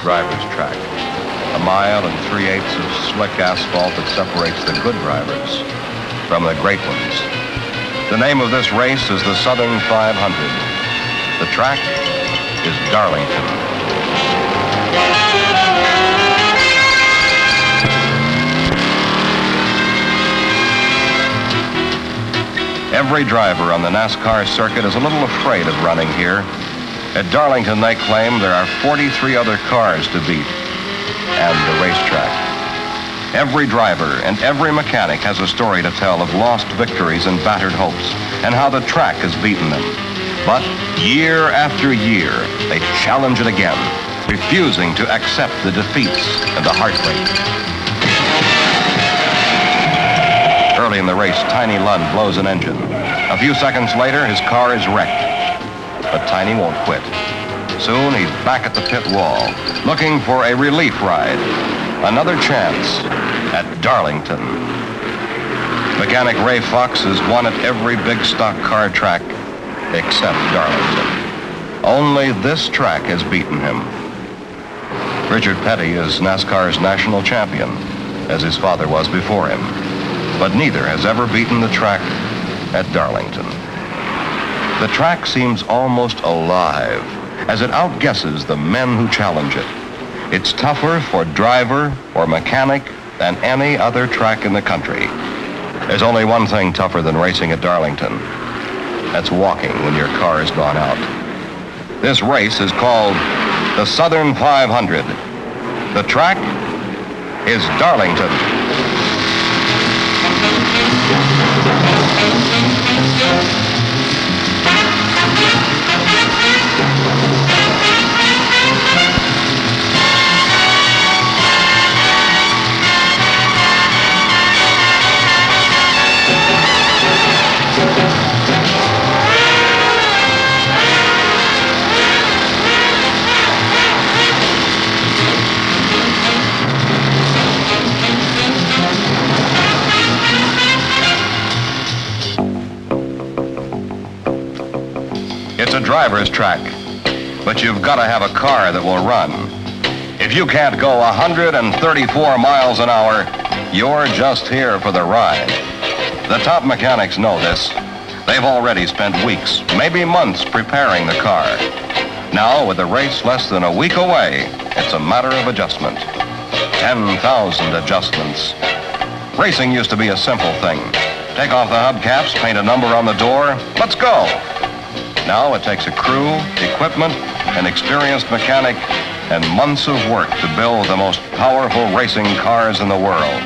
driver's track. A mile and 3/8 of slick asphalt that separates the good drivers from the great ones. The name of this race is the Southern 500. The track is Darlington. Every driver on the NASCAR circuit is a little afraid of running here. At Darlington, they claim there are 43 other cars to beat and the racetrack. Every driver and every mechanic has a story to tell of lost victories and battered hopes and how the track has beaten them. But year after year, they challenge it again, refusing to accept the defeats and the heartbreak. Early in the race, Tiny Lund blows an engine. A few seconds later, his car is wrecked. But Tiny won't quit. Soon, he's back at the pit wall, looking for a relief ride. Another chance at Darlington. Mechanic Ray Fox has won at every big stock car track except Darlington. Only this track has beaten him. Richard Petty is NASCAR's national champion, as his father was before him. But neither has ever beaten the track at Darlington. The track seems almost alive as it outguesses the men who challenge it. It's tougher for driver or mechanic than any other track in the country. There's only one thing tougher than racing at Darlington. That's walking when your car has gone out. This race is called the Southern 500. The track is Darlington. It's a driver's track, but you've got to have a car that will run. If you can't go 134 miles an hour, you're just here for the ride. The top mechanics know this. They've already spent weeks, maybe months, preparing the car. Now, with the race less than a week away, it's a matter of adjustment. 10,000 adjustments. Racing used to be a simple thing. Take off the hubcaps, paint a number on the door, let's go. Now it takes a crew, equipment, an experienced mechanic, and months of work to build the most powerful racing cars in the world.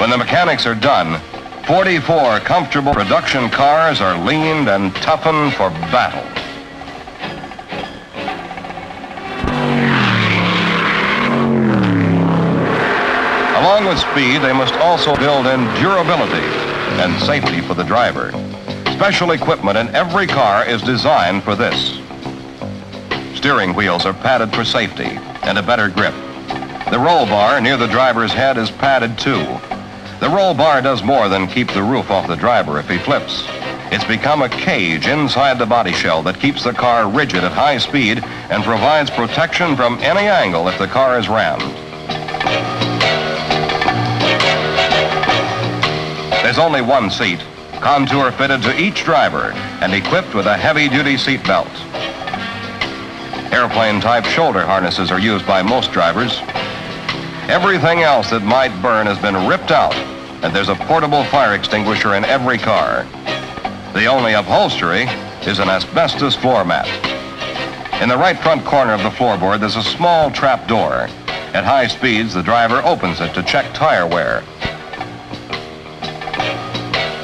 When the mechanics are done, 44 comfortable production cars are leaned and toughened for battle. Along with speed, they must also build in durability and safety for the driver. Special equipment in every car is designed for this. Steering wheels are padded for safety and a better grip. The roll bar near the driver's head is padded too. The roll bar does more than keep the roof off the driver if he flips. It's become a cage inside the body shell that keeps the car rigid at high speed and provides protection from any angle if the car is rammed. There's only one seat, contour fitted to each driver and equipped with a heavy-duty seat belt. Airplane-type shoulder harnesses are used by most drivers. Everything else that might burn has been ripped out, and there's a portable fire extinguisher in every car. The only upholstery is an asbestos floor mat. In the right front corner of the floorboard, there's a small trap door. At high speeds, the driver opens it to check tire wear.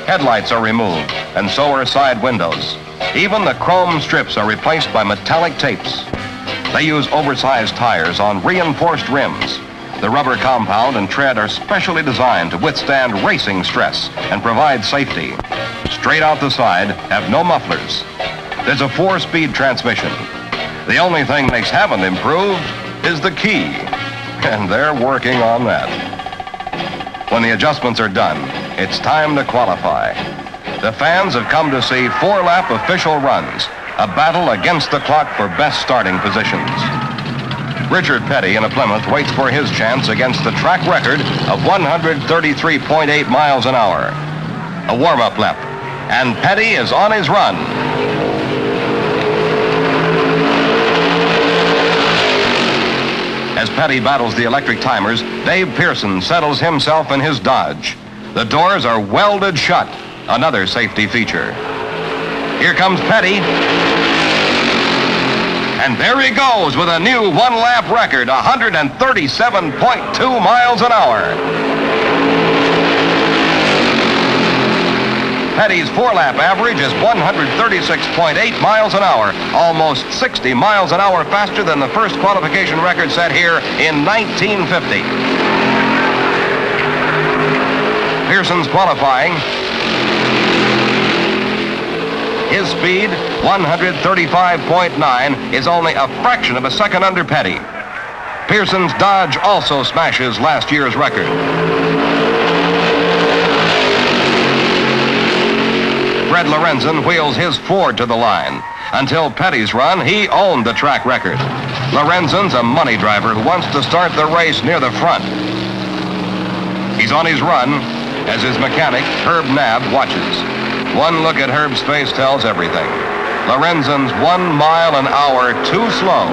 Headlights are removed, and so are side windows. Even the chrome strips are replaced by metallic tapes. They use oversized tires on reinforced rims. The rubber compound and tread are specially designed to withstand racing stress and provide safety. Straight out the side, have no mufflers. There's a 4-speed transmission. The only thing they haven't improved is the key, and they're working on that. When the adjustments are done, it's time to qualify. The fans have come to see 4-lap official runs, a battle against the clock for best starting positions. Richard Petty in a Plymouth waits for his chance against the track record of 133.8 miles an hour. A warm-up lap, and Petty is on his run. As Petty battles the electric timers, Dave Pearson settles himself in his Dodge. The doors are welded shut, another safety feature. Here comes Petty. And there he goes with a new one-lap record, 137.2 miles an hour. Petty's four-lap average is 136.8 miles an hour, almost 60 miles an hour faster than the first qualification record set here in 1950. Pearson's qualifying. His speed, 135.9, is only a fraction of a second under Petty. Pearson's Dodge also smashes last year's record. Fred Lorenzen wheels his Ford to the line. Until Petty's run, he owned the track record. Lorenzen's a money driver who wants to start the race near the front. He's on his run as his mechanic, Herb Nabb, watches. One look at Herb's face tells everything. Lorenzen's 1 mile an hour too slow.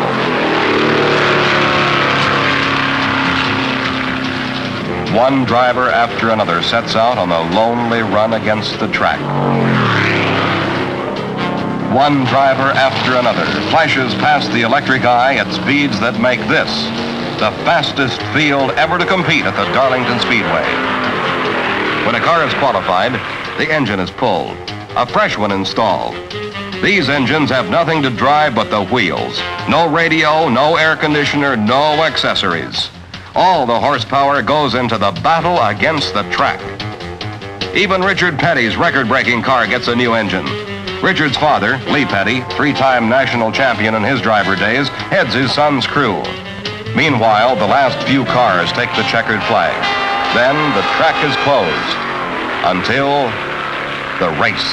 One driver after another sets out on a lonely run against the track. One driver after another flashes past the electric eye at speeds that make this the fastest field ever to compete at the Darlington Speedway. When a car is qualified, the engine is pulled, a fresh one installed. These engines have nothing to drive but the wheels. No radio, no air conditioner, no accessories. All the horsepower goes into the battle against the track. Even Richard Petty's record-breaking car gets a new engine. Richard's father, Lee Petty, three-time national champion in his driver days, heads his son's crew. Meanwhile, the last few cars take the checkered flag. Then the track is closed until the race.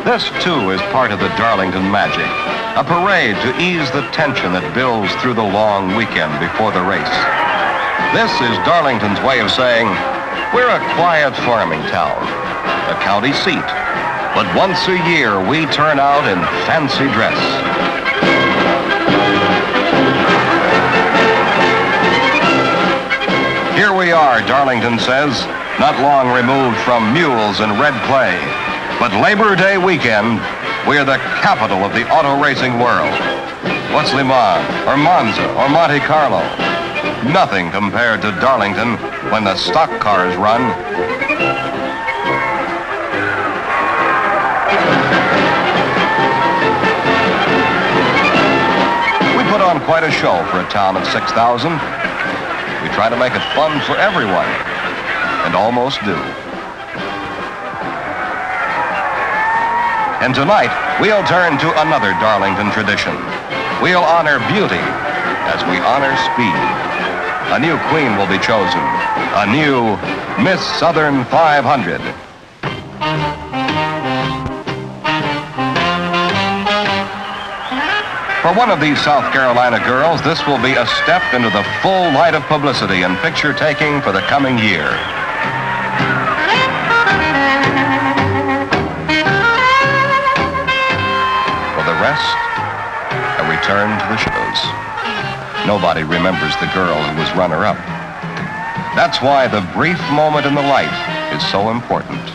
This, too, is part of the Darlington magic, a parade to ease the tension that builds through the long weekend before the race. This is Darlington's way of saying, we're a quiet farming town, a county seat, but once a year we turn out in fancy dress. Here we are, Darlington says, not long removed from mules and red clay. But Labor Day weekend, we're the capital of the auto racing world. What's Le Mans, or Monza, or Monte Carlo? Nothing compared to Darlington when the stock cars run. We put on quite a show for a town of 6,000. We try to make it fun for everyone, and almost do. And tonight, we'll turn to another Darlington tradition. We'll honor beauty as we honor speed. A new queen will be chosen. A new Miss Southern 500. For one of these South Carolina girls, this will be a step into the full light of publicity and picture taking for the coming year. A return to the shows. Nobody remembers the girl who was runner-up. That's why the brief moment in the light is so important.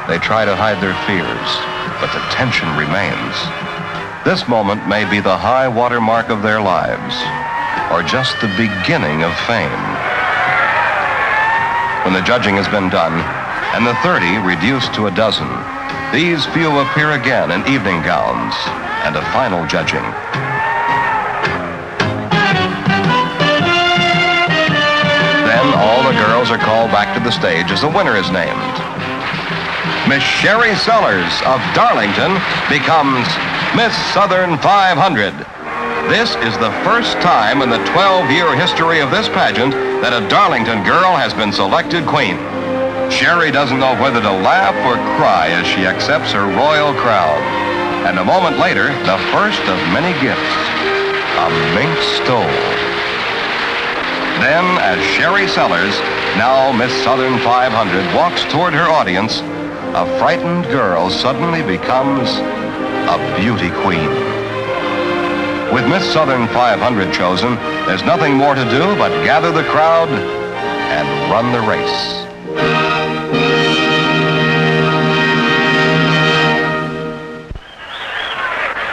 They try to hide their fears, but the tension remains. This moment may be the high water mark of their lives, or just the beginning of fame. When the judging has been done, and the 30 reduced to a dozen, these few appear again in evening gowns and a final judging. Then all the girls are called back to the stage as the winner is named. Miss Sherry Sellers of Darlington becomes Miss Southern 500. This is the first time in the 12-year history of this pageant that a Darlington girl has been selected queen. Sherry doesn't know whether to laugh or cry as she accepts her royal crown. And a moment later, the first of many gifts, a mink stole. Then, as Sherry Sellers, now Miss Southern 500, walks toward her audience, a frightened girl suddenly becomes a beauty queen. With Miss Southern 500 chosen, there's nothing more to do but gather the crowd and run the race.